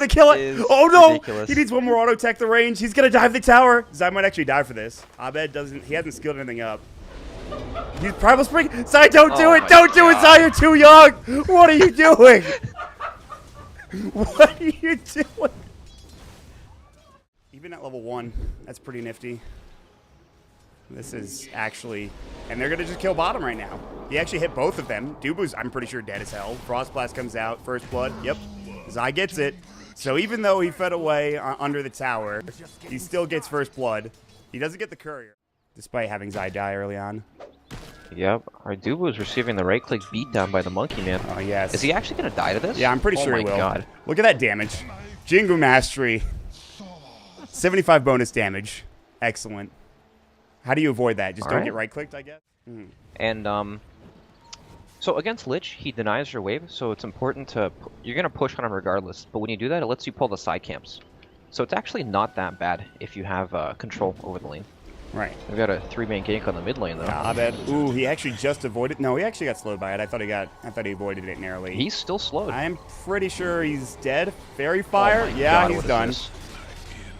to kill it. Oh no! Ridiculous. He needs one more auto tech the range. He's gonna dive the tower. Zai might actually die for this. Abed doesn't. He hasn't skilled anything up. He's primal spring. Zai, don't do it! Don't do it, Zai! You're too young. What are you doing? What are you doing? Even at level 1, that's pretty nifty. This is actually, and they're gonna just kill bottom right now. He actually hit both of them. DuBu's, I'm pretty sure, dead as hell. Frost Blast comes out, first blood. Yep, Zai gets it. So even though he fed away under the tower, he still gets first blood. He doesn't get the courier, despite having Zai die early on. Yep, our DuBu is receiving the right-click beatdown by the monkey man. Oh yes. Is he actually gonna die to this? Yeah, I'm pretty sure he will. Oh my god. Look at that damage. Jingu Mastery. 75 bonus damage. Excellent. How do you avoid that? Just don't get right-clicked, I guess? And, so against Lich, he denies your wave, so it's important to... You're going to push on him regardless, but when you do that, it lets you pull the side camps. So it's actually not that bad if you have control over the lane. Right. We've got a 3-man gank on the mid lane, though. Yeah, Abed. Ooh, he actually just avoided... No, he actually got slowed by it. I thought he avoided it narrowly. He's still slowed. I'm pretty sure he's dead. Fairy Fire? Oh yeah, God, he's done.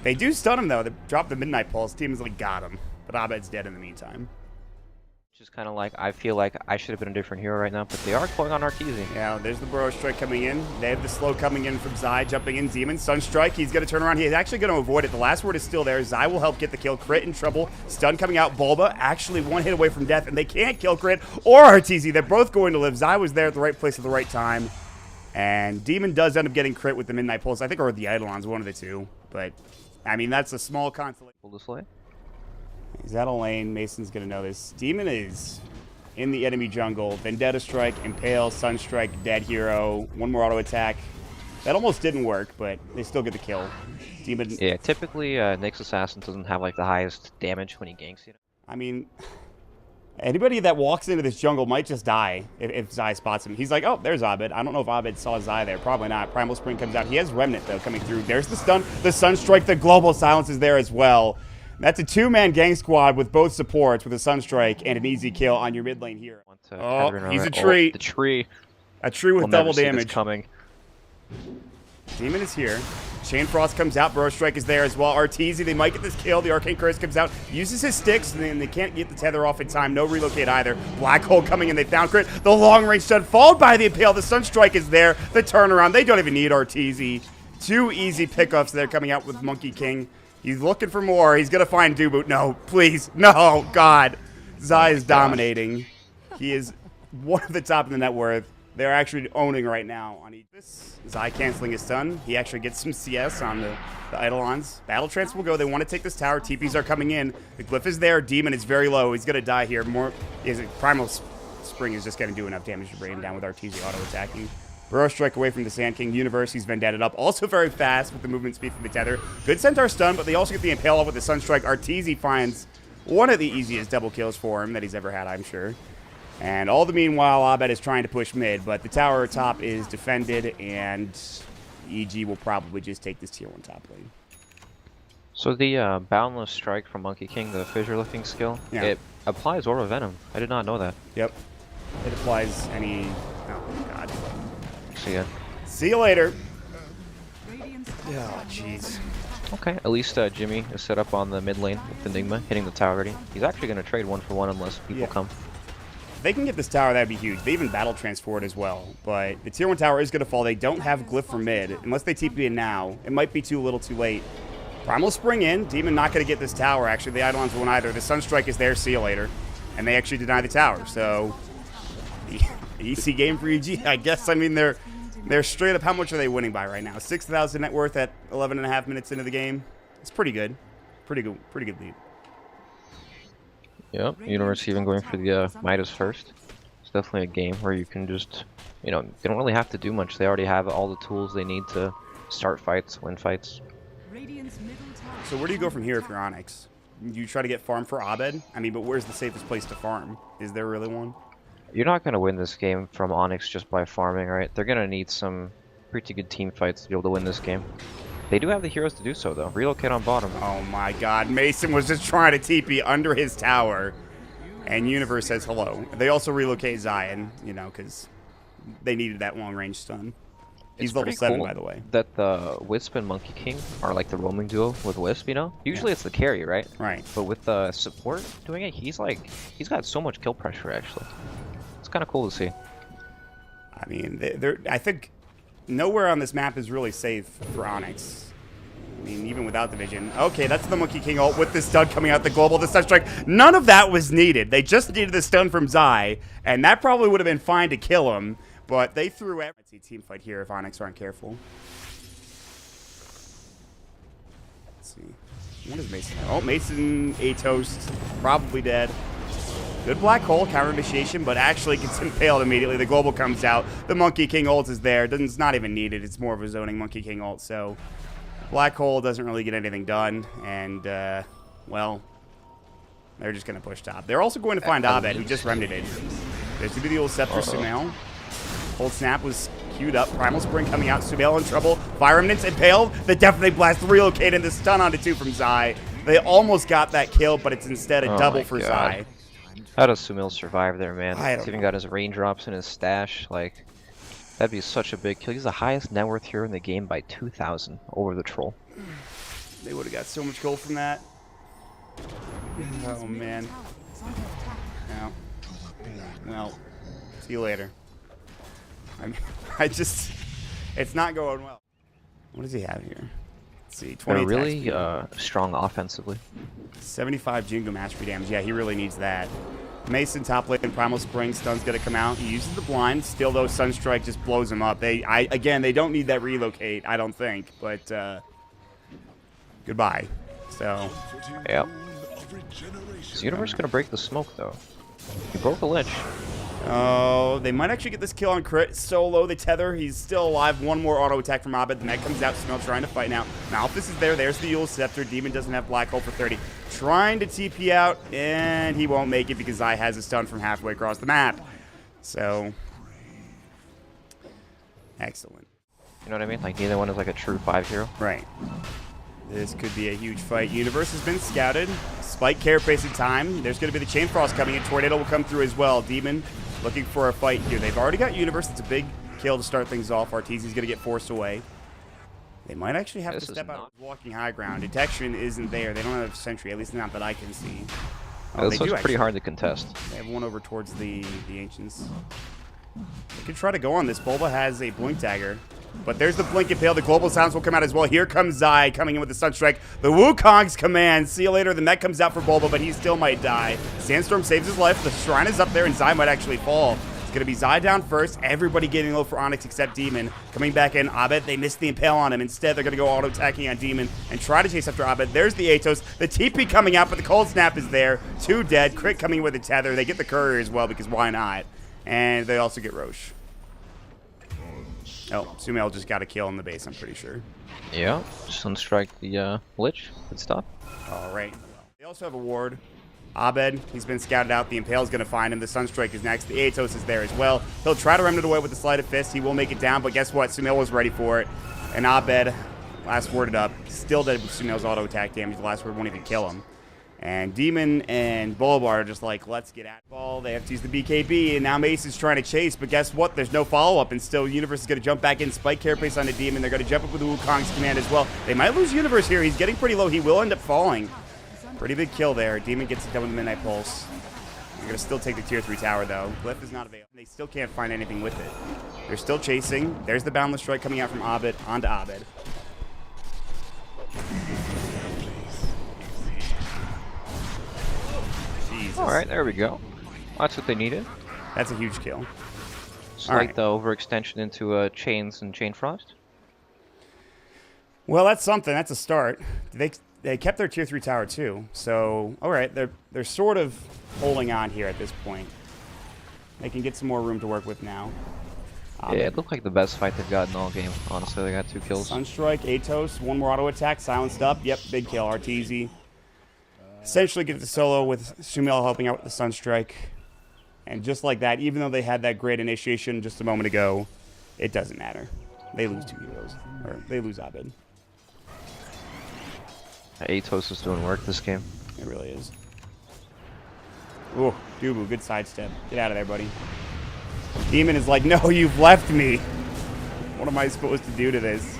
They do stun him, though. They drop the Midnight Pulse. Team is like, got him. But Abed's dead in the meantime. Which is kind of like, I feel like I should have been a different hero right now, but they are going on Arteezy. Yeah, there's the Burrow Strike coming in. They have the slow coming in from Zai, jumping in. Demon, Sunstrike. He's going to turn around. He's actually going to avoid it. The last word is still there. Zai will help get the kill. Crit in trouble. Stun coming out. Bulba actually one hit away from death, and they can't kill Crit or Arteezy. They're both going to live. Zai was there at the right place at the right time. And Demon does end up getting Crit with the Midnight Pulse. I think, or the Eidolons, one of the two. But, I mean, that's a small consolation. Pull this way. He's out of lane. Mason's going to know this. Demon is in the enemy jungle. Vendetta Strike, Impale, Sunstrike, Dead Hero. One more auto attack. That almost didn't work, but they still get the kill. Demon. Yeah, typically Nyx Assassin doesn't have like the highest damage when he ganks you. I mean, anybody that walks into this jungle might just die if Zai spots him. He's like, oh, there's Abed. I don't know if Abed saw Zai there. Probably not. Primal Spring comes out. He has Remnant, though, coming through. There's the stun. The Sunstrike. The Global Silence is there as well. That's a 2-man gang squad with both supports with a Sunstrike and an easy kill on your mid lane here. Oh, he's a tree. Oh, the tree. A tree with double damage. Coming. Demon is here. Chain Frost comes out. Burrow Strike is there as well. Arteezy, they might get this kill. The Arcane Curse comes out. Uses his sticks, and then they can't get the tether off in time. No relocate either. Black Hole coming in. They found Crit. The long range stun followed by the Impale. The Sunstrike is there. The turnaround. They don't even need Arteezy. 2 easy pickups there coming out with Monkey King. He's looking for more. He's going to find DuBu. No, please. No, God. Zai is dominating. He is one of the top in the net worth. They're actually owning right now on each. Zai canceling his stun. He actually gets some CS on the Eidolons. Battle Trance will go. They want to take this tower. TPs are coming in. The Glyph is there. Demon is very low. He's going to die here. Primal Spring is just going to do enough damage to bring him down with Arteezy auto-attacking. Burrow Strike away from the Sand King. Universe, he's Vendetted up. Also very fast with the movement speed from the Tether. Good Centaur stun, but they also get the Impale off with the Sunstrike. Arteezy finds one of the easiest double kills for him that he's ever had, I'm sure. And all the meanwhile, Abed is trying to push mid, but the tower top is defended, and EG will probably just take this tier 1 top lane. So the Boundless Strike from Monkey King, the fissure lifting skill, it applies Aura Venom. I did not know that. Yep. It applies any... Oh, God. See ya. See you later. Oh, jeez. Okay, at least Jimmy is set up on the mid lane with Enigma, hitting the tower already. He's actually going to trade 1-for-1 unless people come. If they can get this tower, that would be huge. They even battle transport as well. But the tier 1 tower is going to fall. They don't have Glyph for mid. Unless they TP in now. It might be too little too late. Primal Spring in. Demon not going to get this tower, actually. The Eidolons won't either. The Sunstrike is there. See you later. And they actually deny the tower. So, easy game for EG, I guess. I mean, they're straight up. How much are they winning by right now? 6,000 net worth at 11.5 minutes into the game. It's pretty good. Pretty good lead. Yep, Universe even going for the Midas first. It's definitely a game where you can just, you know, they don't really have to do much. They already have all the tools they need to start fights, win fights. So where do you go from here if you're Onyx? You try to get farm for Abed? I mean, but where's the safest place to farm? Is there really one? You're not going to win this game from Onyx just by farming, right? They're going to need some pretty good team fights to be able to win this game. They do have the heroes to do so, though. Relocate on bottom. Oh my God. Mason was just trying to TP under his tower. And Universe says hello. They also relocate Zion, you know, because they needed that long-range stun. He's level 7, by the way. That the Wisp and Monkey King are like the roaming duo with Wisp, you know? Usually it's the carry, right? Right. But with the support doing it, he's got so much kill pressure, actually. It's kind of cool to see. I mean, I think nowhere on this map is really safe for Onyx. I mean, even without the vision. Okay, that's the Monkey King ult with the stun coming out the global, the stun strike. None of that was needed. They just needed the stun from Zai, and that probably would have been fine to kill him, but they threw everything. Let's see team fight here if Onyx aren't careful. Let's see. What is Mason? Oh, Mason, a toast, probably dead. Good black hole, counter initiation, but actually gets impaled immediately. The global comes out. The Monkey King ult is there. It's not even needed. It's more of a zoning Monkey King ult, so black hole doesn't really get anything done, and, well, they're just going to push top. They're also going to find Abed, who just remedied. There's going to be the old Scepter SumaiL. Hold Snap was queued up. Primal Spring coming out. SumaiL in trouble. Fire Remnants impaled. The Definitely Blast relocated. The stun onto 2 from Zai. They almost got that kill, but it's instead a double for Zai. How does SumaiL survive there, man? He's even got his raindrops in his stash. Like, that'd be such a big kill. He's the highest net worth hero in the game by 2,000 over the troll. They would have got so much gold from that. Oh, man. No. Well, see you later. I mean, it's not going well. What does he have here? Let's see, 20 They're really strong offensively. 75 Jingo mastery damage. Yeah, he really needs that. Mason top lane, Primal Spring, stun's gonna come out. He uses the blind. Still, though, Sunstrike just blows him up. Again, they don't need that relocate, I don't think. But goodbye. So. Yep. Is Universe gonna break the smoke though? He broke the lich. Oh, they might actually get this kill on crit. Solo, the tether. He's still alive. One more auto attack from Abed. The Meg comes out. SumaiL trying to fight now. Malphus is there. There's the Yule Scepter. Demon doesn't have Black Hole for 30. Trying to TP out, and he won't make it because Zai has a stun from halfway across the map. So, excellent. You know what I mean? Like, neither one is like a true 5 hero. Right. This could be a huge fight. Universe has been scouted. Spike carapace in time. There's going to be the Chain Frost coming in. Tornado will come through as well. Demon looking for a fight here. They've already got Universe. It's a big kill to start things off. Arteezy's going to get forced away. They might actually have to step out walking high ground. Detection isn't there. They don't have Sentry, at least not that I can see. Oh, this looks pretty hard to contest. They have one over towards the Ancients. They could try to go on this. Bulba has a Blink Dagger. But there's the Blink Impale. The Global Sounds will come out as well. Here comes Zai coming in with the Sunstrike. The Wukong's command. See you later. The mech comes out for Bulba, but he still might die. Sandstorm saves his life. The Shrine is up there, and Zai might actually fall. It's going to be Zai down first. Everybody getting low for Onyx except Demon. Coming back in. Abed, they missed the Impale on him. Instead, they're going to go auto-attacking on Demon and try to chase after Abed. There's the Atos. The TP coming out, but the Cold Snap is there. 2 dead. Crit coming in with a tether. They get the Courier as well because why not? And they also get Roche. Oh, SumaiL just got a kill in the base, I'm pretty sure. Yeah, Sunstrike the Lich. Good stuff. All right. They also have a ward. Abed, he's been scouted out. The Impale's going to find him. The Sunstrike is next. The Atos is there as well. He'll try to remnant away with the Sleight of Fist. He will make it down, but guess what? SumaiL was ready for it. And Abed, last worded up, still dead with SumaiL's auto attack damage. The last word won't even kill him. And Demon and Bulba are just like, let's get at ball. They have to use the BKB, and now Mace is trying to chase, but guess what? There's no follow-up, and still Universe is going to jump back in, spike carapace onto Demon. They're going to jump up with the Wukong's command as well. They might lose Universe here. He's getting pretty low. He will end up falling. Pretty big kill there. Demon gets it done with the Midnight Pulse. They're going to still take the tier 3 tower, though. Glyph is not available. They still can't find anything with it. They're still chasing. There's the Boundless Strike coming out from Abed onto Abed. Alright, there we go. That's what they needed. That's a huge kill. Slight the overextension into Chains and Chain Frost. Well, that's something. That's a start. They kept their tier 3 tower too. So, alright, they're sort of holding on here at this point. They can get some more room to work with now. Yeah, it looked like the best fight they've gotten all game. Honestly, they got 2 kills. Sunstrike, Atos, one more auto attack, silenced up. Yep, big kill. Arteezy. Essentially get the solo with SumaiL helping out with the Sunstrike. And just like that, even though they had that great initiation just a moment ago, it doesn't matter. They lose 2 heroes. Or they lose Abed. Atos is doing work this game. It really is. Ooh, DuBu, good sidestep. Get out of there, buddy. Demon is like, no, you've left me. What am I supposed to do to this?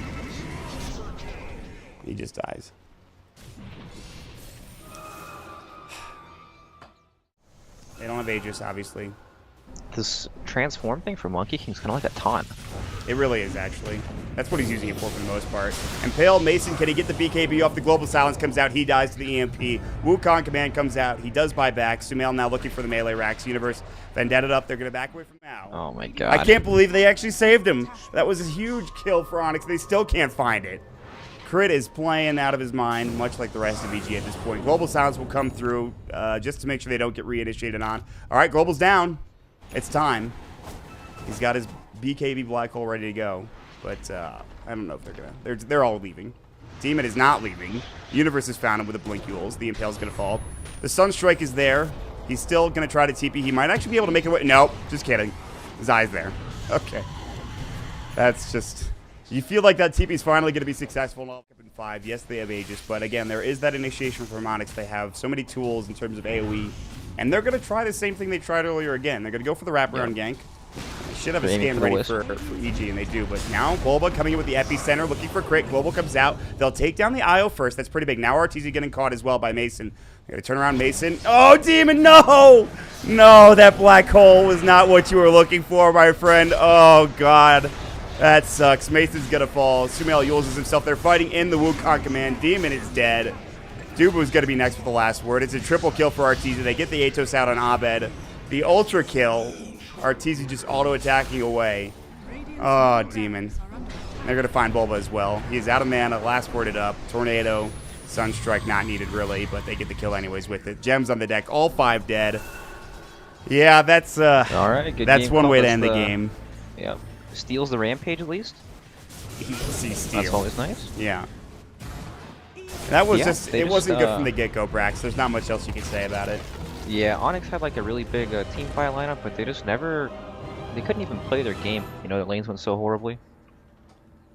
He just dies. They don't have Aegis, obviously. This transform thing for Monkey King's kind of like a taunt. It really is, actually. That's what he's using it for the most part. Impale Mason, can he get the BKB off? The Global Silence comes out. He dies to the EMP. Wukong Command comes out. He does buy back. SumaiL now looking for the melee racks. Universe Vendetta up. They're going to back away from now. Oh my god. I can't believe they actually saved him. That was a huge kill for Onyx. They still can't find it. Crit is playing out of his mind, much like the rest of EG at this point. Global Silence will come through just to make sure they don't get reinitiated on. All right, Global's down. It's time. He's got his BKB Black Hole ready to go. But I don't know if they're going to. They're all leaving. Demon is not leaving. Universe has found him with the Blinkules. The Impale's going to fall. The Sunstrike is there. He's still going to try to TP. He might actually be able to make it away. Nope, just kidding. His eye's there. Okay. That's just... You feel like that TP is finally going to be successful. Up in 5. Yes, they have Aegis, but again, there is that initiation from Onyx. They have so many tools in terms of AoE, and they're going to try the same thing they tried earlier again. They're going to go for the wraparound gank. They should have a scan ready for EG, and they do. But now, Bulba coming in with the Epicenter, looking for crit. Global comes out. They'll take down the IO first. That's pretty big. Now Arteezy getting caught as well by Mason. They're going to turn around Mason. Oh, Demon, no! No, that black hole was not what you were looking for, my friend. Oh, God. That sucks. Mason's going to fall. SumaiL uses himself. They're fighting in the Wukong Command. Demon is dead. DuBu's going to be next with the last word. It's a triple kill for Arteezy. They get the Atos out on Abed. The ultra kill. Arteezy just auto-attacking away. Oh, Demon. They're going to find Bulba as well. He's out of mana. Last worded up. Tornado. Sunstrike not needed, really, but they get the kill anyways with it. Gems on the deck. All 5 dead. Yeah, that's all right, good that's game. one way to end the game. Yeah. Steals the Rampage at least. Easy steal. That's always nice. Yeah. That was it wasn't good from the get-go, Brax. There's not much else you can say about it. Yeah, Onyx had like a really big team fight lineup, but they just never... They couldn't even play their game. You know, the lanes went so horribly.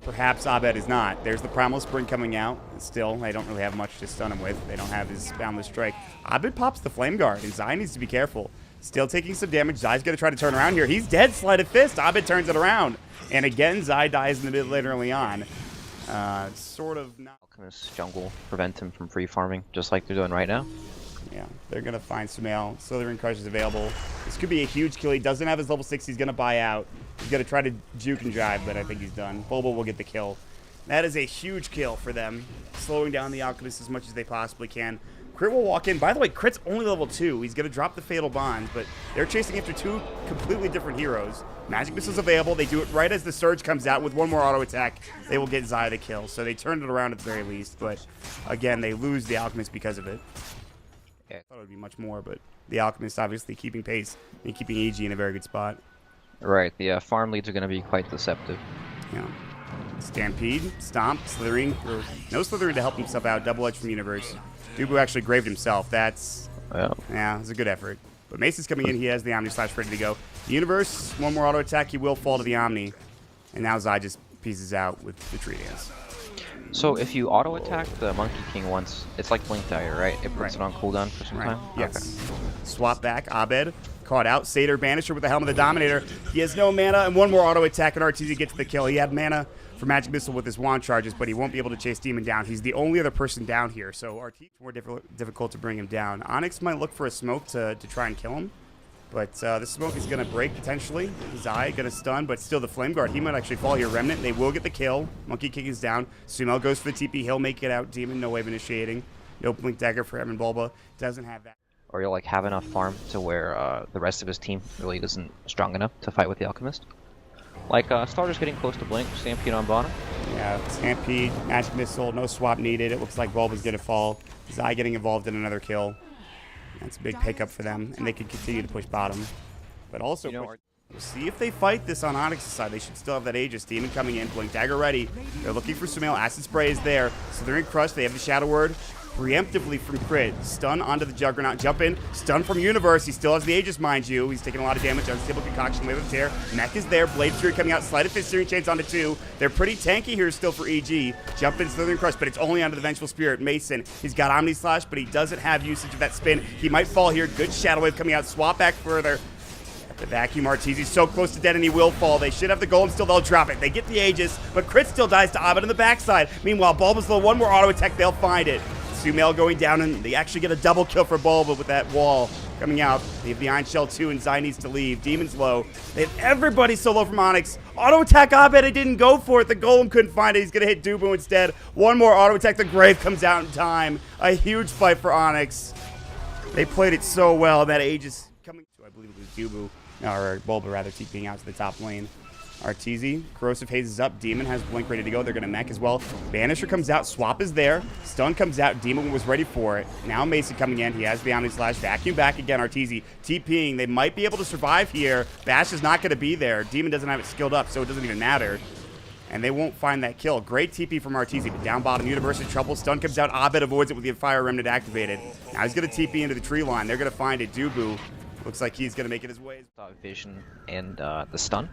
Perhaps Abed is not. There's the Primal Spring coming out. Still, they don't really have much to stun him with. They don't have his Boundless Strike. Abed pops the Flame Guard, and Zai needs to be careful. Still taking some damage. Zai's going to try to turn around here. He's dead. Sleight of Fist. Abed turns it around. And again, Zai dies in the mid late early on. Sort of not... Alchemist jungle prevent him from free farming, just like they're doing right now. Yeah, they're going to find SumaiL. Slithering Crush is available. This could be a huge kill. He doesn't have his level 6. He's going to buy out. He's going to try to juke and drive, but I think he's done. Bulba will get the kill. That is a huge kill for them. Slowing down the Alchemist as much as they possibly can. Crit will walk in. By the way, Crit's only level 2. He's going to drop the Fatal Bonds, but they're chasing after 2 completely different heroes. Magic Missile's available. They do it right as the Surge comes out with one more auto attack. They will get Zai the kill. So they turned it around at the very least, but again, they lose the Alchemist because of it. Yeah, I thought it would be much more, but the Alchemist obviously keeping pace and keeping EG in a very good spot. Right, the farm leads are going to be quite deceptive. Yeah. Stampede, Stomp, Slithering. No Slithering to help himself out. Double Edge from Universe. DuBu actually graved himself. That's... Yeah, it's a good effort. But Mason's coming in. He has the Omni Slash ready to go. The Universe, one more auto attack. He will fall to the Omni. And now Zai just pieces out with the Tree Dance. So if you auto attack the Monkey King once, it's like Blink Dagger, right? It puts it on cooldown for some time? Yes. Okay. Swap back. Abed caught out. Satyr Banisher with the Helm of the Dominator. He has no mana, and one more auto attack, and Arteezy gets the kill. He had mana for Magic Missile with his wand charges, but he won't be able to chase Demon down. He's the only other person down here, so Arteezy more difficult to bring him down. Onyx might look for a smoke to try and kill him, but the smoke is going to break potentially. Zai going to stun, but still the Flame Guard. He might actually fall here. Remnant, they will get the kill. Monkey King is down. SumaiL goes for the TP. He'll make it out. Demon, no wave initiating. No Blink Dagger for him, and Bulba doesn't have that. Or you'll like have enough farm to where the rest of his team really isn't strong enough to fight with the Alchemist. Like Starter's getting close to Blink, Stampede on bottom. Yeah, Stampede, Magic Missile, no swap needed. It looks like Bulba's going to fall. Zai getting involved in another kill. That's a big pickup for them, and they can continue to push bottom. But also, we'll see if they fight this on Onyx's side. They should still have that Aegis. Demon coming in, Blink Dagger ready. They're looking for SumaiL. Acid Spray is there. So they're in Crush. They have the Shadow Word. Preemptively from Crit. Stun onto the Juggernaut. Jump in. Stun from Universe. He still has the Aegis, mind you. He's taking a lot of damage. Unstable Concoction. Wave of Tear. Mech is there. Blade Fury coming out. Sleight of Fist. Searing Chains onto 2. They're pretty tanky here still for EG. Jump in, Slithering Crush, but it's only onto the Vengeful Spirit. Mason. He's got Omni Slash, but he doesn't have usage of that spin. He might fall here. Good Shadow Wave coming out. Swap back further. The vacuum Arteezy's so close to dead and he will fall. They should have the golem still. They'll drop it. They get the Aegis, but Crit still dies to Abed on the backside. Meanwhile, Bulba's low. One more auto attack. They'll find it. SumaiL going down, and they actually get a double kill for Bulba with that wall coming out. They have the Iron Shell 2, and Zai needs to leave. Demon's low. They have everybody so low from Onyx. Auto attack Abed. It didn't go for it. The golem couldn't find it. He's going to hit DuBu instead. One more auto attack. The Grave comes out in time. A huge fight for Onyx. They played it so well. That Aegis coming to, I believe it was DuBu. Or Bulba, rather, TPing out to the top lane. Arteezy, Corrosive Haze is up. Demon has Blink ready to go. They're going to mech as well. Banisher comes out. Swap is there. Stun comes out. Demon was ready for it. Now Mason coming in. He has the Omni Slash. Vacuum back again. Arteezy TPing. They might be able to survive here. Bash is not going to be there. Demon doesn't have it skilled up, so it doesn't even matter. And they won't find that kill. Great TP from Arteezy, but down bottom, Universe in trouble. Stun comes out. Abed avoids it with the Fire Remnant activated. Now he's going to TP into the tree line. They're going to find it. DuBu looks like he's going to make it his way. Vision and the stun.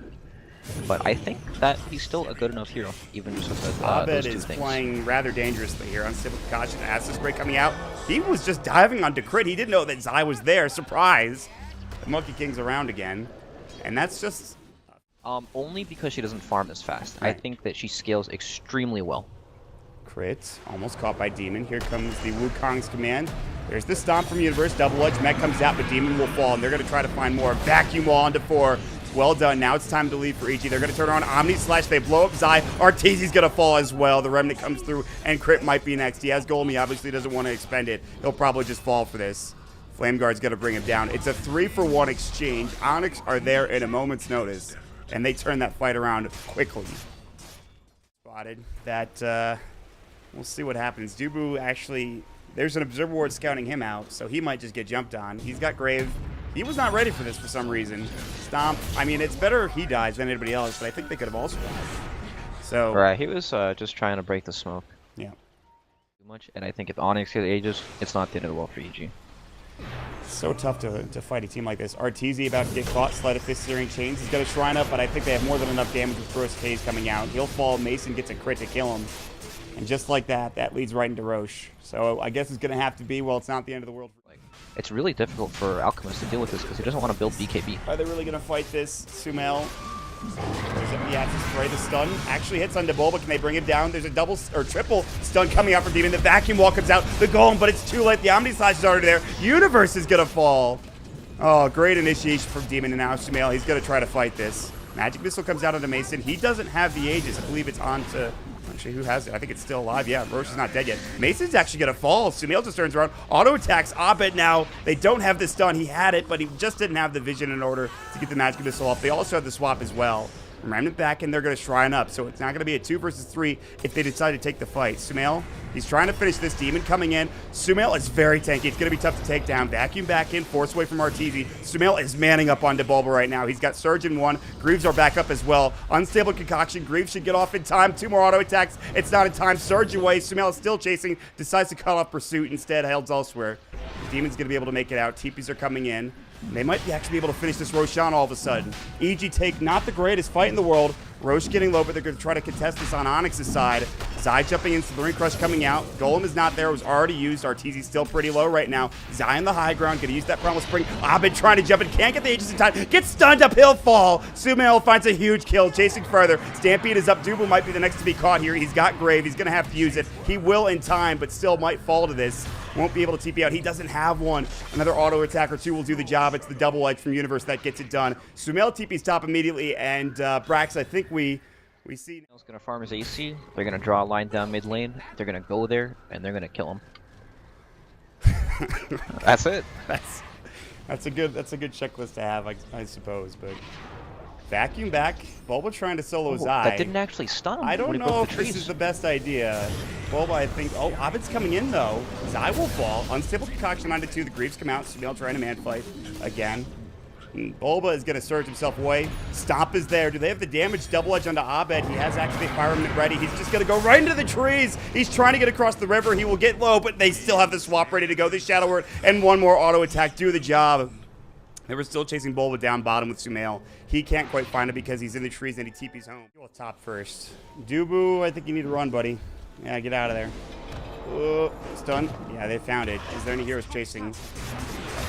But I think that he's still a good enough hero, even just with Abed those two is things. playing rather dangerously here. Unstable Concoction, Acid Spray coming out. He was just diving onto Crit. He didn't know that Zai was there. Surprise. The Monkey King's around again. And that's just... only because she doesn't farm as fast. Right. I think that she scales extremely well. Crit, almost caught by Demon. Here comes the Wukong's command. There's the Stomp from Universe. Double Edge Mech comes out, but Demon will fall, and they're going to try to find more. Vacuum wall onto 4. Well done. Now it's time to leave for EG. They're going to turn on Omni Slash. They blow up Zai. Arteezy's going to fall as well. The Remnant comes through, and Crit might be next. He has Golem. He obviously doesn't want to expend it. He'll probably just fall for this. Flame Guard's going to bring him down. It's a 3-for-1 exchange. Onyx are there in a moment's notice, and they turn that fight around quickly. Spotted that... We'll see what happens. DuBu actually, there's an observer ward scouting him out, so he might just get jumped on. He's got Grave. He was not ready for this for some reason. Stomp. I mean, it's better he dies than anybody else, but I think they could have all survived. So. Right, he was just trying to break the smoke. Yeah. Too much, and I think if Onyx gets Aegis, it's not the end of the world for EG. So tough to fight a team like this. Arteezy about to get caught. Sleight of Fist Searing Chains. He's got a Shrine up, but I think they have more than enough damage with Corrosive Haze coming out. He'll fall. Mason gets a crit to kill him. And just like that, that leads right into Roche. So I guess it's going to have to be, well, it's not the end of the world. It's really difficult for Alchemist to deal with this because he doesn't want to build BKB. Are they really going to fight this? SumaiL. Yeah, to spray the stun. Actually hits onto Bulba. Can they bring him down? There's a double or triple stun coming out from Demon. The vacuum wall comes out. The golem, but it's too late. The Omni Slash is already there. Universe is going to fall. Oh, great initiation from Demon, and now SumaiL. He's going to try to fight this. Magic Missile comes out onto Mason. He doesn't have the Aegis. I believe it's onto... Actually, who has it? I think it's still alive. Yeah, Roche is not dead yet. Mason's actually going to fall. SumaiL just turns around. Auto attacks Abed now. They don't have the stun. He had it, but he just didn't have the vision in order to get the Magic Missile off. They also have the swap as well. Remnant back, and they're going to Shrine up. So it's not going to be a 2 versus 3 if they decide to take the fight. SumaiL, he's trying to finish this. Demon coming in. SumaiL is very tanky. It's going to be tough to take down. Vacuum back in. Force away from Arteezy. SumaiL is manning up onto Bulba right now. He's got Surge in 1. Greaves are back up as well. Unstable Concoction. Greaves should get off in time. 2 more auto attacks. It's not in time. Surge away. SumaiL is still chasing. Decides to cut off pursuit. Instead, heads elsewhere. Demon's going to be able to make it out. TPs are coming in. And they might actually be able to finish this Roshan all of a sudden. EG take not the greatest fight in the world. Roche getting low, but they're going to try to contest this on Onyx's side. Zai jumping in, Slithering Crush coming out. Golem is not there. It was already used. Arteezy's still pretty low right now. Zai on the high ground. Going to use that Primal Spring. Abed trying to jump in. Can't get the Aegis in time. Gets stunned up. He'll fall. SumaiL finds a huge kill. Chasing further. Stampede is up. DuBu might be the next to be caught here. He's got Grave. He's going to have to use it. He will in time, but still might fall to this. Won't be able to TP out. He doesn't have one. Another auto attack or 2 will do the job. It's the double edge from Universe that gets it done. SumaiL TP's top immediately, and Brax, I think we see... He's going to farm his AC. They're going to draw a line down mid lane. They're going to go there, and they're going to kill him. That's it. That's a good checklist to have, I suppose, but... Vacuum back. Bulba trying to solo Zai. That didn't actually stun him. I don't know if this is the best idea. Bulba, I think... Oh, Abed's coming in, though. Zai will fall. Unstable Concoction onto 2. The Greaves come out. SumaiL trying to man fight again. And Bulba is going to surge himself away. Stomp is there. Do they have the damage? Double edge onto Abed. He has Activate Fire Remnant ready. He's just going to go right into the trees. He's trying to get across the river. He will get low, but they still have the swap ready to go. The Shadow Word and 1 more auto attack do the job. They were still chasing Bulba down bottom with SumaiL. He can't quite find it because he's in the trees and he TP's home. Go top first. DuBu, I think you need to run, buddy. Yeah, get out of there. Stun. Yeah, they found it. Is there any heroes chasing?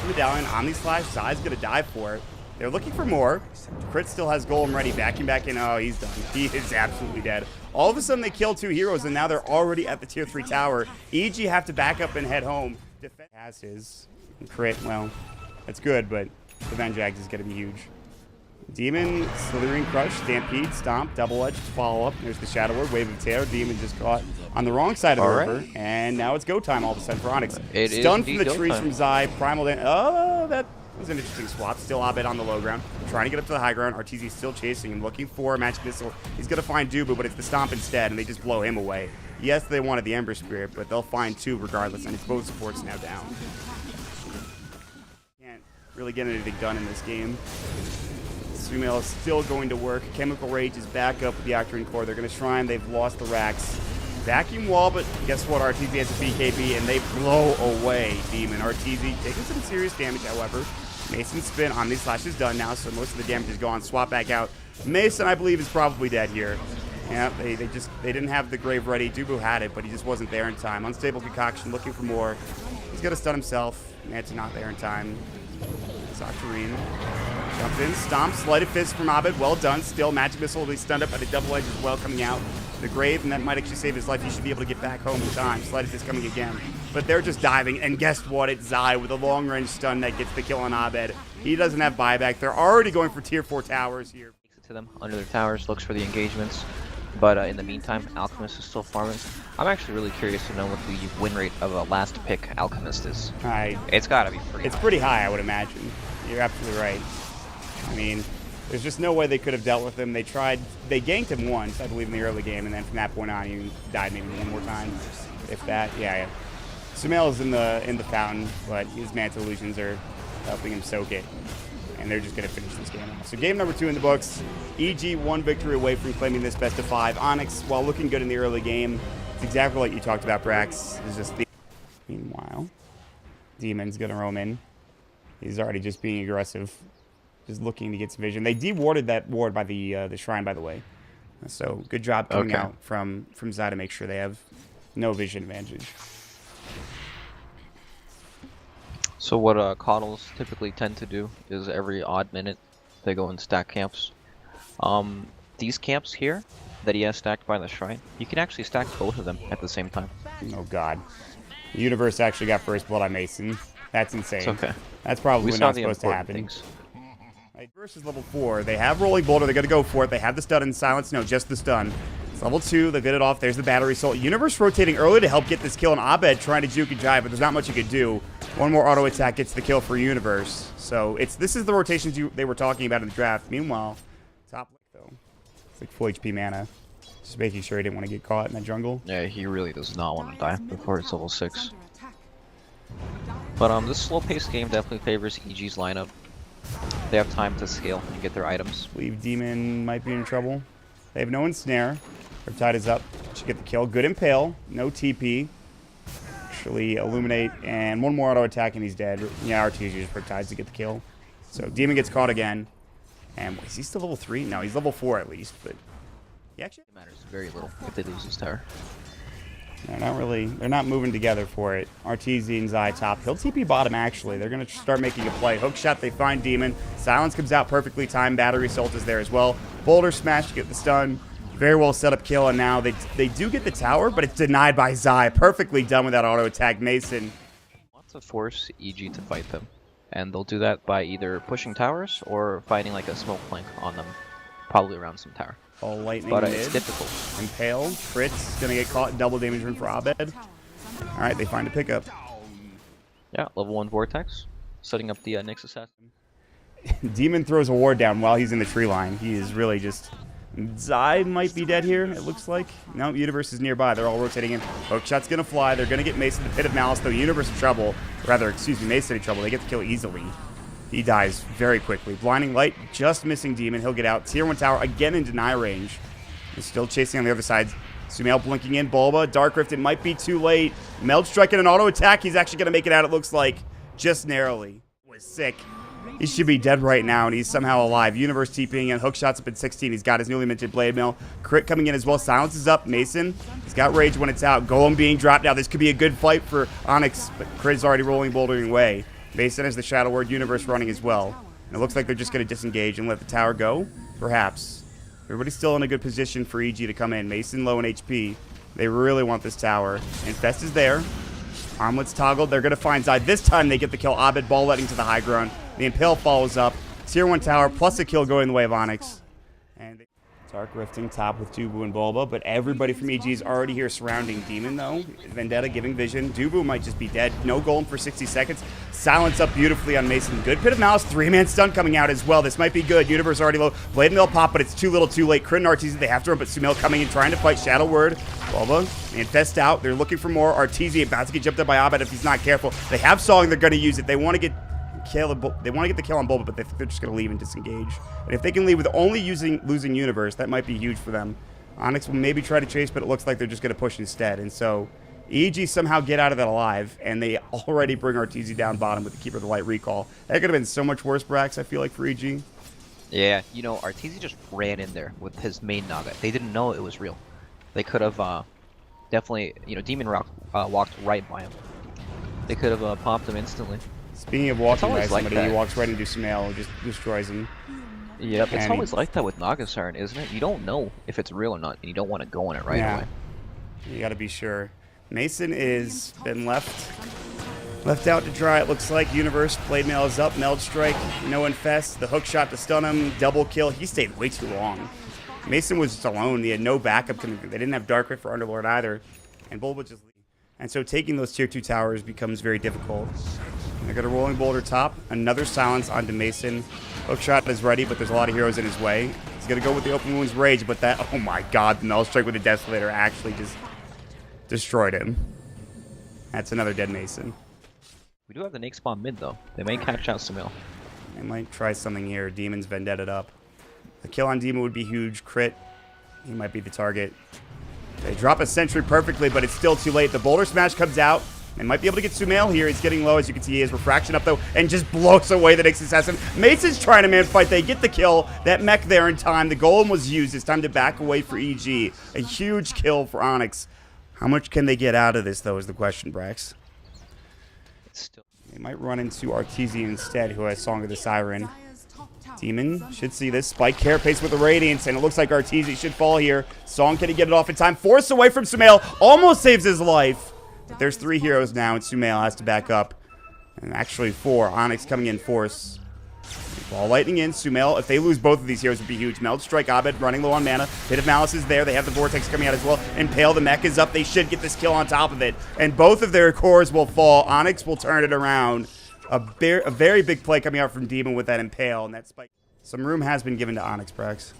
Medallion, Omni Slash, Zai's gonna die for it. They're looking for more. Crit still has Golem ready, backing back in. Oh, he's done. He is absolutely dead. All of a sudden, they kill 2 heroes, and now they're already at the tier 3 tower. EG have to back up and head home. Defense has his crit. Well, that's good, but the Venjags is going to be huge. Demon, Slithering Crush, Stampede, Stomp, Double-Edged, Follow-Up. There's the Shadow Word, Wave of Terror. Demon just caught on the wrong side of the river, and now it's go time all of a sudden for Onyx. Stunned from the trees from Zai, Primal Dan. Oh, that was an interesting swap. Still Abed on the low ground, trying to get up to the high ground. Arteezy still chasing him, looking for a Magic Missile. He's going to find DuBu, but it's the Stomp instead, and they just blow him away. Yes, they wanted the Ember Spirit, but they'll find 2 regardless, and it's both supports now down. Can't really get anything done in this game. SumaiL is still going to work. Chemical Rage is back up with the Octarine Core. They're going to Shrine. They've lost the racks. Vacuum Wall, but guess what? Arteezy has a BKB, and they blow away Demon. Arteezy taking some serious damage, however. Mason Spin, Omni Slash is done now, so most of the damage is gone. Swap back out. Mason, I believe, is probably dead here. Yeah, they didn't have the Grave ready. DuBu had it, but he just wasn't there in time. Unstable Concoction, looking for more. He's going to stun himself. It's not there in time. It's Octarine. Jumps in, Stomp, Sleight of Fist from Abed. Well done. Still, Magic Missile will be stunned up by the Double Edge as well coming out. The Grave, and that might actually save his life. He should be able to get back home in time. Sleight of Fist coming again. But they're just diving, and guess what? It's Zai with a long-range stun that gets the kill on Abed. He doesn't have buyback. They're already going for tier 4 towers here. Takes it to them under their towers, looks for the engagements. But in the meantime, Alchemist is still farming. I'm actually really curious to know what the win rate of a last pick Alchemist is. It's gotta be pretty high. It's pretty high, I would imagine. You're absolutely right. I mean, there's just no way they could have dealt with him. They tried, they ganked him once, I believe, in the early game, and then from that point on, he died maybe one more time, if that. Yeah. SumaiL is in the fountain, but his Manta Illusions are helping him soak it, and they're just going to finish this game off. So game number 2 in the books. EG 1 victory away from claiming this best of 5. Onyx, while looking good in the early game, it's exactly what you talked about, Brax. Is just the. Meanwhile, Demon's going to roam in. He's already just being aggressive. Just looking to get some vision. They de-warded that ward by the Shrine, by the way. So good job coming out from Zai to make sure they have no vision advantage. So what Coddles typically tend to do is every odd minute they go and stack camps. These camps here that he has stacked by the Shrine, you can actually stack both of them at the same time. Oh god. The Universe actually got first blood on Mason. That's insane. It's okay. That's probably not supposed to happen. Things. Versus level 4. They have Rolling Boulder. They're going to go for it. They have the stun and silence. No, just the stun. It's level 2. They get it off. There's the battery soul. Universe rotating early to help get this kill on Abed, trying to juke and jive, but there's not much you could do. One more auto attack gets the kill for Universe. So this is the rotations they were talking about in the draft. Meanwhile, top lane though. It's like full HP mana. Just making sure he didn't want to get caught in the jungle. Yeah, he really does not want to die before it's level 6. But this slow-paced game definitely favors EG's lineup. They have time to scale and get their items. I believe Demon might be in trouble. They have no ensnare. Riptide is up. Should get the kill. Good impale. No TP. Actually, Illuminate. And one more auto attack and he's dead. Yeah, Arteezy just Riptides to get the kill. So Demon gets caught again. And is he still level 3? No, he's level 4 at least. But he actually it matters very little if they lose this tower. They're not really, they're not moving together for it. Arteezy and Zai top. He'll TP bottom, actually. They're going to start making a play. Hook shot, they find Demon. Silence comes out perfectly timed. Battery Assault is there as well. Boulder smash to get the stun. Very well set up kill, and now they do get the tower, but it's denied by Zai. Perfectly done with that auto attack. Mason wants to force EG to fight them, and they'll do that by either pushing towers or fighting like a smoke flank on them, probably around some tower. All lightning but mid. It's difficult. Impale. Crit's gonna get caught. Double damage run for Abed. Alright, they find a pickup. Yeah, level 1 Vortex. Setting up the Nyx Assassin. Demon throws a ward down while he's in the tree line. He is really just... Zai might be dead here, it looks like. No, Universe is nearby. They're all rotating in. Hookshot's gonna fly. They're gonna get Mason the Pit of Malice, though. Universe in trouble. Rather, excuse me, Mason in trouble. They get the kill easily. He dies very quickly. Blinding Light, just missing Demon. He'll get out. Tier 1 tower, again in deny range. He's still chasing on the other side. SumaiL blinking in. Bulba, Dark Rift, it might be too late. Meld Strike and an auto attack. He's actually going to make it out, it looks like. Just narrowly. Was sick. He should be dead right now, and he's somehow alive. Universe TPing in. Hookshot's up at 16. He's got his newly minted Blade Mill. Crit coming in as well. Silence is up. Mason, he's got Rage when it's out. Golem being dropped now. This could be a good fight for Onyx, but Crit's already rolling, bouldering away. Mason has the Shadow Word. Universe running as well. And it looks like they're just going to disengage and let the tower go. Perhaps. Everybody's still in a good position for EG to come in. Mason low in HP. They really want this tower. Infest is there. Armlet's toggled. They're going to find Zai. This time they get the kill. Abed ball letting to the high ground. The Impale follows up. Tier 1 tower plus a kill going the way of Onyx. And Dark Rifting top with DuBu and Bulba, but everybody from EG is already here surrounding Demon, though. Vendetta giving vision. DuBu might just be dead. No golem for 60 seconds. Silence up beautifully on Mason. Good Pit of Malice. 3-man stun coming out as well. This might be good. Universe already low. Blade Mill pop, but it's too little too late. Crit and Arteezy, they have to run, but SumaiL coming in, trying to fight Shadow Word. Bulba, they infest out. They're looking for more. Arteezy about to get jumped up by Abed if he's not careful. They have Song. They're going to use it. They want to get they want to get the kill on Bulba, but they think they're just going to leave and disengage. And if they can leave with only losing Universe, that might be huge for them. Onyx will maybe try to chase, but it looks like they're just going to push instead. And so EG somehow get out of that alive, and they already bring Arteezy down bottom with the Keeper of the Light recall. That could have been so much worse, Brax, I feel like, for EG. Yeah, you know, Arteezy just ran in there with his main Naga. They didn't know it was real. They could have definitely, you know, Demon Rock walked right by him. They could have popped him instantly. Speaking of walking by somebody, like he walks right into SumaiL and just destroys him. Yep, it's always like that with Naga Siren, isn't it? You don't know if it's real or not, and you don't want to go on it right away. You gotta be sure. Mason is been left out to dry, it looks like. Universe, Blade Mail is up, Meld Strike, no infest, the hook shot to stun him, double kill. He stayed way too long. Mason was just alone. He had no backup. They didn't have Dark Rift for Underlord either. And Bulba just... And so taking those tier 2 towers becomes very difficult. They got a rolling boulder top. Another silence onto Mason. Hookshot is ready, but there's a lot of heroes in his way. He's going to go with the Open Wounds Rage, but that... Oh my god, the Null Strike with the Desolator actually just destroyed him. That's another dead Mason. We do have the Nake spawn mid, though. They may catch out SumaiL. They might try something here. Demon's Vendetta up. A kill on Demon would be huge. Crit. He might be the target. They drop a sentry perfectly, but it's still too late. The Boulder Smash comes out. They might be able to get SumaiL here. He's getting low, as you can see. He has Refraction up, though, and just blows away the Nyx Assassin. Mason's trying to man fight. They get the kill. That mech there in time. The Golem was used. It's time to back away for EG. A huge kill for Onyx. How much can they get out of this, though, is the question, Brax. They might run into Arteezy instead, who has Song of the Siren. Demon should see this. Spike Carapace with the Radiance, and it looks like Arteezy should fall here. Song, can he get it off in time? Forced away from SumaiL. Almost saves his life. But there's 3 heroes now, and SumaiL has to back up. And actually 4. Onyx coming in force. Ball lightning in. SumaiL, if they lose both of these heroes, would be huge. Meld Strike, Abed running low on mana. Pit of Malice is there. They have the Vortex coming out as well. Impale, the mech is up. They should get this kill on top of it. And both of their cores will fall. Onyx will turn it around. A very big play coming out from Demon with that Impale and that Spike. Some room has been given to Onyx, Brax.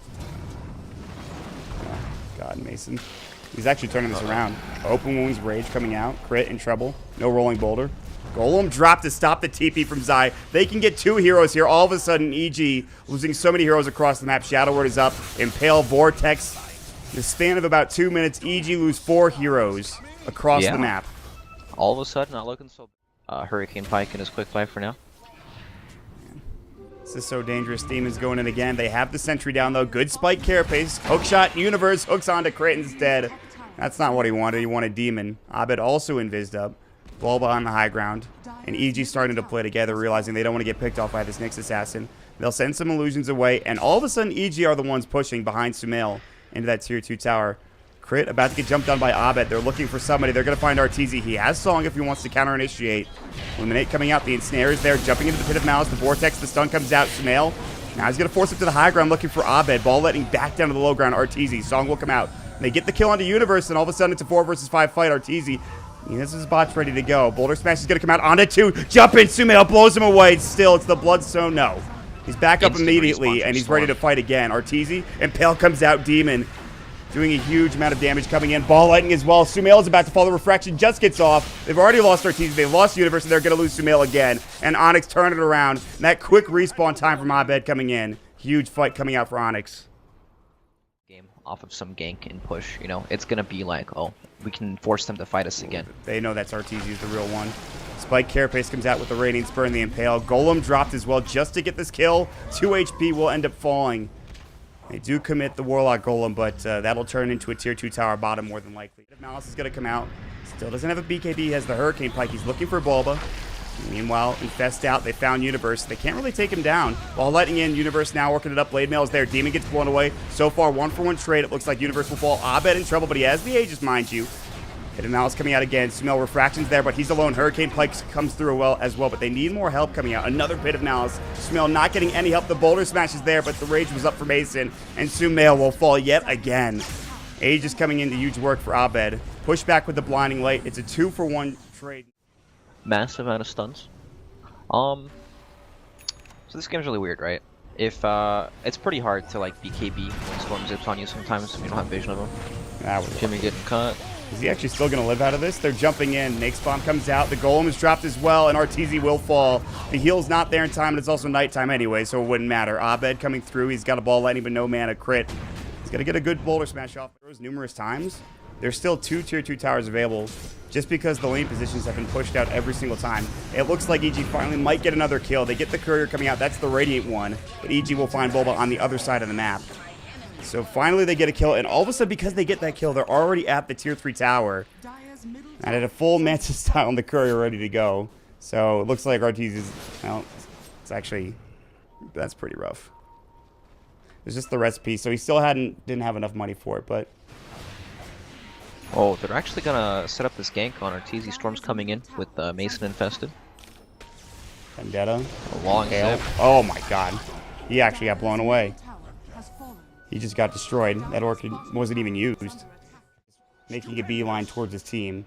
Oh, God, Mason. He's actually turning this around. Open Wounds Rage coming out. Crit and Treble. No Rolling Boulder. Golem dropped to stop the TP from Zai. They can get 2 heroes here. All of a sudden, EG losing so many heroes across the map. Shadow Word is up. Impale, Vortex. In the span of about 2 minutes, EG lose 4 heroes across the map. All of a sudden, not looking so Hurricane Pike in his quick fight for now. This is so dangerous. Demon's going in again. They have the sentry down, though. Good Spike Carapace. Hookshot, Universe, hooks onto Crit instead. That's not what he wanted. He wanted Demon. Abed also invised up. Bulba on the high ground. And EG starting to play together, realizing they don't want to get picked off by this Nyx Assassin. They'll send some illusions away, and all of a sudden, EG are the ones pushing behind SumaiL into that tier 2 tower. Crit about to get jumped on by Abed. They're looking for somebody. They're going to find Arteezy. He has Song if he wants to counter-initiate. Illuminate coming out. The Ensnare is there. Jumping into the Pit of Malice. The Vortex. The stun comes out. SumaiL. Now he's going to force it to the high ground looking for Abed. Ball letting back down to the low ground. Arteezy. Song will come out. And they get the kill onto Universe, and all of a sudden it's a 4 versus 5 fight. Arteezy. This is bot's ready to go. Boulder Smash is going to come out onto 2. Jump in. SumaiL blows him away. Still, it's the Bloodstone. No. He's back up immediately, and he's ready to fight again. Arteezy. Impale comes out. Demon. Doing a huge amount of damage coming in. Ball lightning as well. SumaiL is about to fall. The Refraction just gets off. They've already lost Arteezy. They've lost Universe, and they're going to lose SumaiL again. And Onyx turn it around. And that quick respawn time from Abed coming in. Huge fight coming out for Onyx. Game off of some gank and push, you know, it's going to be like, oh, we can force them to fight us again. They know that's Arteezy is the real one. Spike Carapace comes out with the Radiant Spur and the Impale. Golem dropped as well just to get this kill. 2 HP will end up falling. They do commit the Warlock Golem, but that'll turn into a tier 2 tower bottom more than likely. Malice is going to come out. Still doesn't have a BKB. He has the Hurricane Pike. He's looking for Bulba. Meanwhile, Infest out. They found Universe. They can't really take him down. While letting in, Universe now working it up. Blade Mail is there. Demon gets blown away. So far, 1-for-1 trade. It looks like Universe will fall. Abed in trouble, but he has the Aegis, mind you. Hidden Malice coming out again. SumaiL Refraction's there, but he's alone. Hurricane Pike comes through as well, but they need more help coming out. Another Pit of Malice. SumaiL not getting any help. The Boulder Smash is there, but the Rage was up for Mason, and SumaiL will fall yet again. Aegis coming into huge work for Abed. Push back with the Blinding Light. It's a 2-for-1 trade. Massive amount of stuns. So this game's really weird, right? If it's pretty hard to like BKB when Storm zips on you sometimes when you don't have vision of him. Jimmy getting cut. Is he actually still going to live out of this? They're jumping in. Nake's Bomb comes out. The Golem is dropped as well, and Arteezy will fall. The heal's not there in time, and it's also nighttime anyway, so it wouldn't matter. Abed coming through. He's got a ball lightning, but no mana crit. He's got to get a good boulder smash off numerous times. There's still 2 tier 2 towers available just because the lane positions have been pushed out every single time. It looks like EG finally might get another kill. They get the courier coming out. That's the Radiant one, but EG will find Bulba on the other side of the map. So finally they get a kill, and all of a sudden, because they get that kill, they're already at the tier 3 tower. And at a full Mantis style on the courier ready to go. So it looks like Arteezy's, well, it's actually, that's pretty rough. It's just the recipe, so he still didn't have enough money for it, but. Oh, they're actually gonna set up this gank on Arteezy. Storm's coming in with Mason infested. Vendetta. A long zip. Oh my god. He actually got blown away. He just got destroyed. That Orchid wasn't even used. Making a beeline towards his team.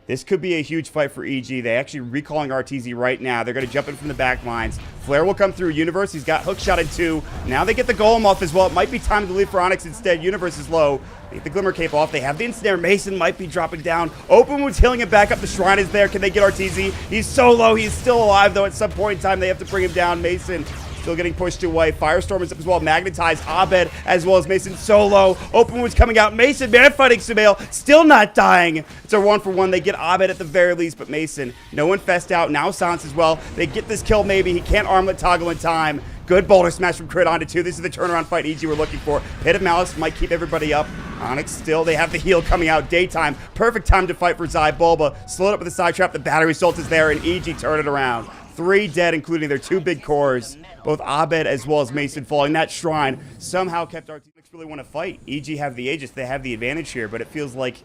This could be a huge fight for EG. They actually recalling Arteezy right now. They're going to jump in from the back lines. Flare will come through. Universe, he's got hookshot in 2. Now they get the Golem off as well. It might be time to leave for Onyx instead. Universe is low. They get the Glimmer Cape off. They have the Ensnare. Mason might be dropping down. Openwood's healing him back up. The Shrine is there. Can they get Arteezy? He's so low. He's still alive, though. At some point in time, they have to bring him down. Mason still getting pushed away. Firestorm is up as well. Magnetized. Abed as well as Mason solo. Openwood's coming out. Mason, man, fighting SumaiL. Still not dying. It's a 1-for-1. They get Abed at the very least, but Mason, no Infest out. Now Silence as well. They get this kill maybe. He can't armlet toggle in time. Good boulder smash from Crit onto 2. This is the turnaround fight EG we're looking for. Pit of Malice might keep everybody up. Onyx still. They have the heal coming out. Daytime. Perfect time to fight for Zai. Bulba slowed up with the side trap. The battery salt is there, and EG turn it around. 3 dead, including their 2 big cores. Both Abed as well as Mason falling. That Shrine somehow kept our team really want to fight. EG have the Aegis. They have the advantage here, but it feels like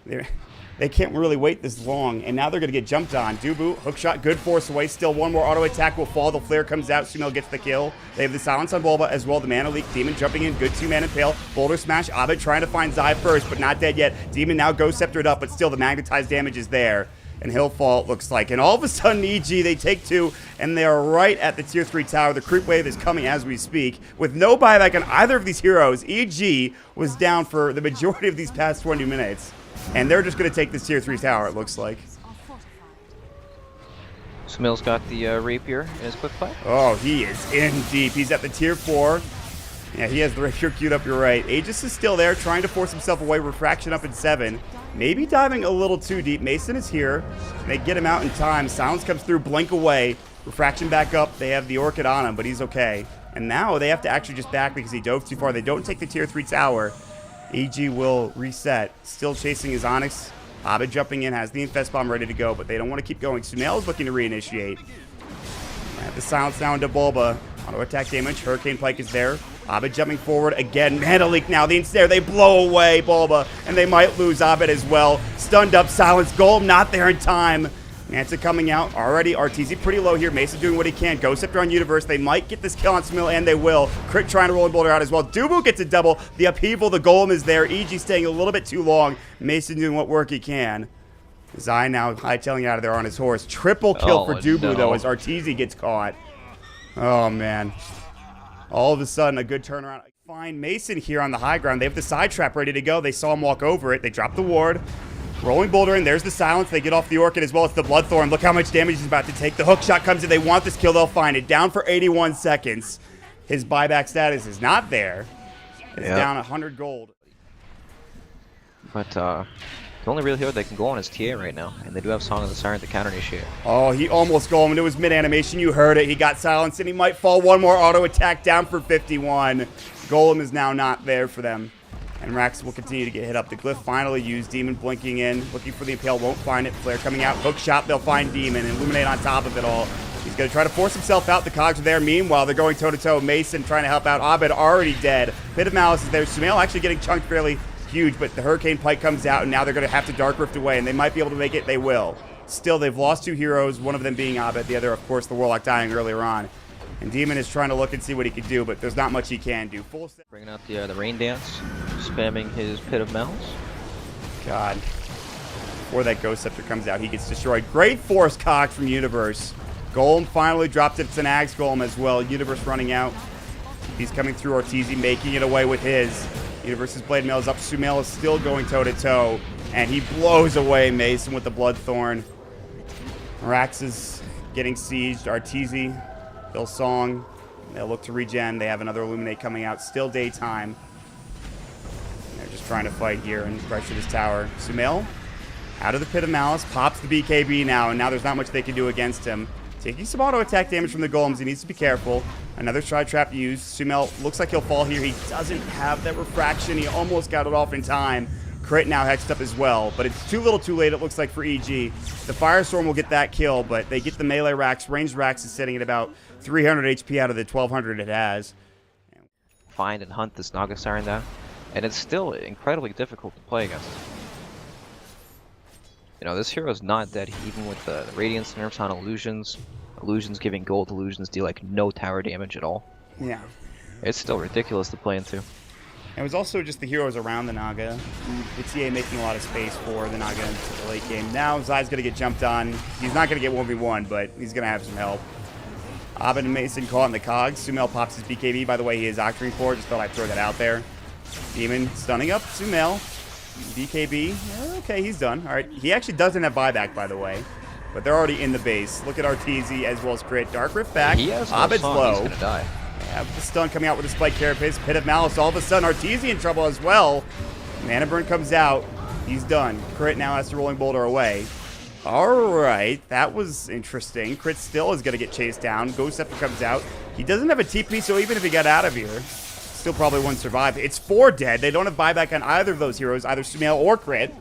they can't really wait this long. And now they're going to get jumped on. DuBu, hookshot, good force away. Still one more auto attack will fall. The flare comes out. SumaiL gets the kill. They have the silence on Bulba as well. The mana leak. Demon jumping in. Good 2-man impale. Boulder smash. Abed trying to find Zai first, but not dead yet. Demon now goes sceptered up, but still the magnetized damage is there. And he'll fall, it looks like. And all of a sudden, EG, they take 2, and they are right at the tier 3 tower. The creep wave is coming as we speak. With no buyback on either of these heroes, EG was down for the majority of these past 20 minutes. And they're just going to take this tier 3 tower, it looks like. SumaiL's got the Rapier in his quick fight. Oh, he is in deep. He's at the tier 4. Yeah, he has the Rapier queued up, you're right. Aegis is still there, trying to force himself away. Refraction up in 7. Maybe diving a little too deep. Mason is here. They get him out in time. Silence comes through, blink away. Refraction back up. They have the Orchid on him, but he's okay. And now they have to actually just back because he dove too far. They don't take the tier 3 tower. EG will reset. Still chasing his Onyx. Abed jumping in, has the Infest Bomb ready to go, but they don't want to keep going. SumaiL is looking to reinitiate. The silence now into Bulba. Auto attack damage. Hurricane Pike is there. Abed jumping forward again. Mana leak now. The Ensnare. They blow away Bulba, and they might lose Abed as well. Stunned up. Silence. Golem not there in time. Manta coming out already. Arteezy pretty low here. Mason doing what he can. Ghost Scepter on Universe. They might get this kill on SumaiL, and they will. Crit trying to roll and boulder out as well. DuBu gets a double. The upheaval. The Golem is there. EG staying a little bit too long. Mason doing what work he can. Zai now hightailing out of there on his horse. Triple kill for DuBu, though, as Arteezy gets caught. Oh, man. All of a sudden, a good turnaround. Find Mason here on the high ground. They have the side trap ready to go. They saw him walk over it. They drop the ward. Rolling boulder in. There's the silence. They get off the Orchid as well as the Bloodthorn. Look how much damage he's about to take. The hook shot comes in. They want this kill. They'll find it. Down for 81 seconds. His buyback status is not there. It's down 100 gold. But the only real hero they can go on is TA right now, and they do have Song of the Siren to counter initiate. Oh, he almost golem into his mid-animation. You heard it. He got silenced, and he might fall. One more auto attack down for 51. Golem is now not there for them. And Rax will continue to get hit up. The glyph finally used. Demon blinking in, looking for the impale, won't find it. Flare coming out, hook shot, they'll find Demon. Illuminate on top of it all. He's going to try to force himself out. The cogs are there. Meanwhile, they're going toe-to-toe. Mason trying to help out. Abed already dead. Pit of Malice is there. SumaiL actually getting chunked fairly huge, but the Hurricane Pike comes out, and now they're going to have to Dark Rift away, and they might be able to make it. They will. Still, they've lost 2 heroes, one of them being Abed, the other, of course, the Warlock dying earlier on. And Demon is trying to look and see what he can do, but there's not much he can do. Bringing out the Rain Dance, spamming his Pit of Malice. God. Before that Ghost Scepter comes out, he gets destroyed. Great Force Cock from Universe. Golem finally dropped it. It's an Axe Golem as well. Universe running out. He's coming through Arteezy, making it away with his. Universe's Blade Mail is up. SumaiL is still going toe-to-toe, and he blows away Mason with the Bloodthorn. Rax is getting sieged. Arteezy, Song, they'll look to regen. They have another Illuminate coming out. Still daytime. They're just trying to fight here and pressure this tower. SumaiL out of the Pit of Malice, pops the BKB now, and now there's not much they can do against him. Taking some auto attack damage from the Golems. He needs to be careful. Another Stride Trap used. SumaiL looks like he'll fall here. He doesn't have that refraction. He almost got it off in time. Crit now hexed up as well, but it's too little too late, it looks like, for EG. The Firestorm will get that kill, but they get the melee Rax. Ranged Rax is sitting at about 300 HP out of the 1200 it has. Find and hunt this Naga Siren down, and it's still incredibly difficult to play against. You know, this hero is not dead, even with the Radiance nerfs on Illusions. Illusions giving gold, Illusions deal like no tower damage at all. Yeah. It's still ridiculous to play into. It was also just the heroes around the Naga. The TA making a lot of space for the Naga into the late game. Now Zai's going to get jumped on. He's not going to get 1v1, but he's going to have some help. Abed and Mason caught in the cogs. SumaiL pops his BKB. By the way, he is Octarine Core. Just thought I'd throw that out there. Demon stunning up SumaiL. BKB. Okay, he's done. All right. He actually doesn't have buyback, by the way. But they're already in the base. Look at Arteezy as well as Crit. Dark Rift back. He has no Abed's song. low. He's gonna die. Yeah, the stun coming out with a Spike Carapace. Pit of Malice. All of a sudden, Arteezy in trouble as well. Mana Burn comes out. He's done. Crit now has to Rolling Boulder away. All right. That was interesting. Crit still is going to get chased down. Ghost Scepter comes out. He doesn't have a TP, so even if he got out of here, still probably wouldn't survive. It's 4 dead. They don't have buyback on either of those heroes, either SumaiL or Crit.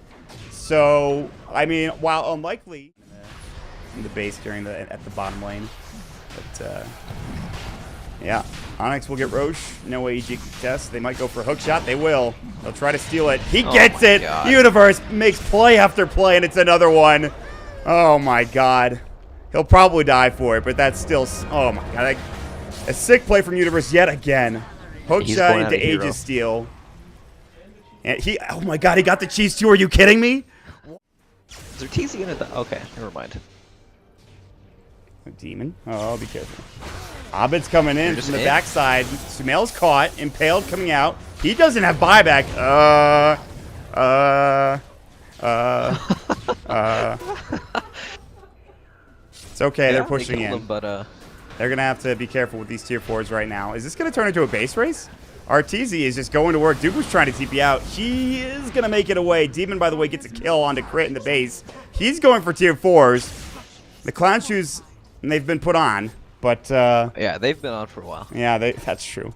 So, I mean, while unlikely in the base during at the bottom lane. But, yeah. Onyx will get Roche. No way EG can test. They might go for a hook shot. They will. They'll try to steal it. He gets it! God. Universe makes play after play, and it's another one. Oh, my God. He'll probably die for it, but that's still... Oh, my God. A sick play from Universe yet again. Hook shot into Aegis Steel. And he... Oh, my God. He got the cheese, too. Are you kidding me? Is Arteezy gonna die? Okay, never mind. A demon. Oh, be careful. Abed's coming in from the backside. SumaiL's caught. Impaled coming out. He doesn't have buyback. It's okay. Yeah, they're pushing in. Him, but, they're going to have to be careful with these tier 4s right now. Is this going to turn into a base race? Arteezy is just going to work. DuBu's trying to TP out. He is going to make it away. Demon, by the way, gets a kill onto Crit in the base. He's going for tier 4s. The Clown Shoes, they've been put on. But, yeah, they've been on for a while. Yeah, that's true.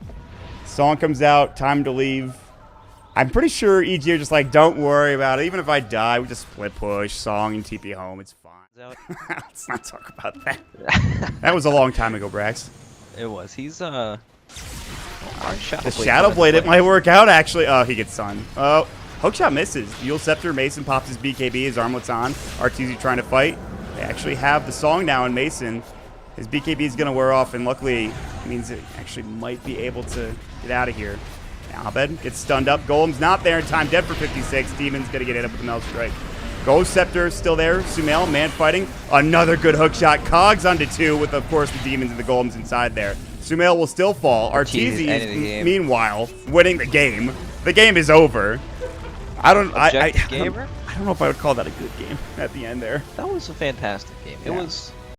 Song comes out, time to leave. I'm pretty sure EG are just like, don't worry about it. Even if I die, we just split push, Song, and TP home. It's fine. Let's not talk about that. That was a long time ago, Brax. It was. He's, the Shadow Blade, it might work out, actually. Oh, he gets stunned. Oh, Hookshot misses. Yule Scepter, Mason pops his BKB, his armlet's on. Arteezy trying to fight. They actually have the Song now in Mason. His BKB is going to wear off, and luckily it means it actually might be able to get out of here. Now Abed gets stunned up. Golem's not there in time, dead for 56. Demon's going to get hit up with the Mel Strike. Ghost Scepter still there. SumaiL, man fighting. Another good hook shot. Cogs onto 2 with, of course, the Demons and the Golems inside there. SumaiL will still fall. Arteezy is, meanwhile, winning the game. The game is over. I don't know if I would call that a good game at the end there. That was a fantastic game. It was